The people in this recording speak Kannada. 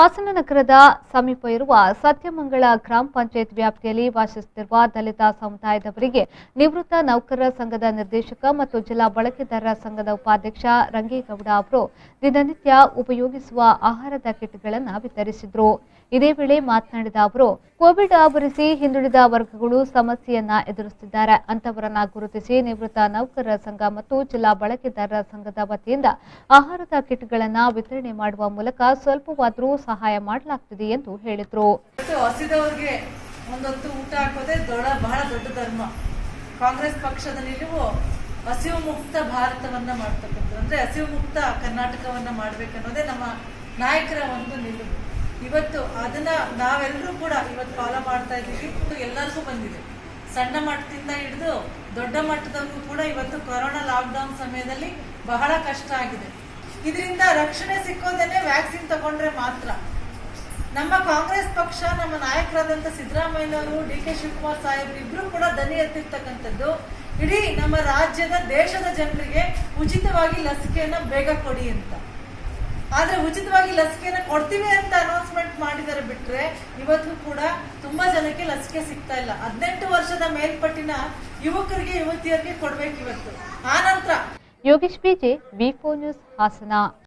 ಹಾಸನ ನಗರದ ಸಮೀಪ ಇರುವ ಸತ್ಯಮಂಗಳ ಗ್ರಾಮ ಪಂಚಾಯತ್ ವ್ಯಾಪ್ತಿಯಲ್ಲಿ ವಾಸಿಸುತ್ತಿರುವ ದಲಿತ ಸಮುದಾಯದವರಿಗೆ ನಿವೃತ್ತ ನೌಕರರ ಸಂಘದ ನಿರ್ದೇಶಕ ಮತ್ತು ಜಿಲ್ಲಾ ಬಳಕೆದಾರರ ಸಂಘದ ಉಪಾಧ್ಯಕ್ಷ ರಂಗೇಗೌಡ ಅವರು ದಿನನಿತ್ಯ ಉಪಯೋಗಿಸುವ ಆಹಾರದ ಕಿಟ್ಗಳನ್ನು ವಿತರಿಸಿದರು. ಇದೇ ವೇಳೆ ಮಾತನಾಡಿದ ಅವರು, ಕೋವಿಡ್ ಆವರಿಸಿ ಹಿಂದುಳಿದ ವರ್ಗಗಳು ಸಮಸ್ಯೆಯನ್ನ ಎದುರಿಸುತ್ತಿದ್ದಾರೆ. ಅಂತವರನ್ನ ಗುರುತಿಸಿ ನಿವೃತ್ತ ನೌಕರರ ಸಂಘ ಮತ್ತು ಜಿಲ್ಲಾ ಬಳಕೆದಾರರ ಸಂಘದ ವತಿಯಿಂದ ಆಹಾರದ ಕಿಟ್ಗಳನ್ನು ವಿತರಣೆ ಮಾಡುವ ಮೂಲಕ ಸ್ವಲ್ಪವಾದರೂ ಸಹಾಯ ಮಾಡಲಾಗುತ್ತಿದೆ ಎಂದು ಹೇಳಿದರು. ಹಸಿದವರಿಗೆ ಒಂದೊತ್ತು ಊಟ ಹಾಕೋದೇ ಬಹಳ ದೊಡ್ಡ ಧರ್ಮ. ಕಾಂಗ್ರೆಸ್ ಪಕ್ಷದ ನಿಲುವು ಹಸಿವು ಮುಕ್ತ ಭಾರತವನ್ನ ಮಾಡ್ತಕ್ಕಂಥದ್ದು, ಅಂದ್ರೆ ಹಸಿವು ಮುಕ್ತ ಕರ್ನಾಟಕವನ್ನ ಮಾಡ್ಬೇಕನ್ನೋದೇ ನಮ್ಮ ನಾಯಕರ ಒಂದು ನಿಲುವು. ಇವತ್ತು ಅದನ್ನ ನಾವೆಲ್ಲರೂ ಕೂಡ ಇವತ್ತು ಫಾಲೋ ಮಾಡ್ತಾ ಇದ್ದೀವಿ. ಎಲ್ಲರಿಗೂ ಬಂದಿದೆ, ಸಣ್ಣ ಮಟ್ಟದಿಂದ ಹಿಡಿದು ದೊಡ್ಡ ಮಟ್ಟದವರೆಗೂ ಕೂಡ. ಇವತ್ತು ಕೊರೋನಾ ಲಾಕ್ಡೌನ್ ಸಮಯದಲ್ಲಿ ಬಹಳ ಕಷ್ಟ ಆಗಿದೆ. ಇದರಿಂದ ರಕ್ಷಣೆ ಸಿಕ್ಕೋದೇನೆ ವ್ಯಾಕ್ಸಿನ್ ತಗೊಂಡ್ರೆ ಮಾತ್ರ. ನಮ್ಮ ಕಾಂಗ್ರೆಸ್ ಪಕ್ಷ, ನಮ್ಮ ನಾಯಕರಾದಂಥ ಸಿದ್ದರಾಮಯ್ಯನವರು, DK ಶಿವಕುಮಾರ್ ಸಾಹೇಬ್ರು ಇಬ್ರು ಕೂಡ ದನಿ ಎತ್ತಿರ್ತಕ್ಕಂಥದ್ದು, ಇಡೀ ನಮ್ಮ ರಾಜ್ಯದ ದೇಶದ ಜನರಿಗೆ ಉಚಿತವಾಗಿ ಲಸಿಕೆಯನ್ನ ಬೇಗ ಕೊಡಿ ಅಂತ. ಆದ್ರೆ ಉಚಿತವಾಗಿ ಲಸಿಕೆಯನ್ನ ಕೊಡ್ತೀವಿ ಅಂತ ಅನೌನ್ಸ್ಮೆಂಟ್ ಮಾಡಿದರೆ ಬಿಟ್ರೆ ಇವತ್ತು ಕೂಡ ತುಂಬಾ ಜನಕ್ಕೆ ಲಸಿಕೆ ಸಿಗ್ತಾ ಇಲ್ಲ. 18 ವರ್ಷದ ಮೇಲ್ಪಟ್ಟಿನ ಯುವಕರಿಗೆ ಯುವತಿಯರಿಗೆ ಕೊಡ್ಬೇಕು ಇವತ್ತು. ಆ ನಂತರ ಯೋಗೇಶ್ ಬಿಜೆ, V4 ನ್ಯೂಸ್, ಹಾಸನ.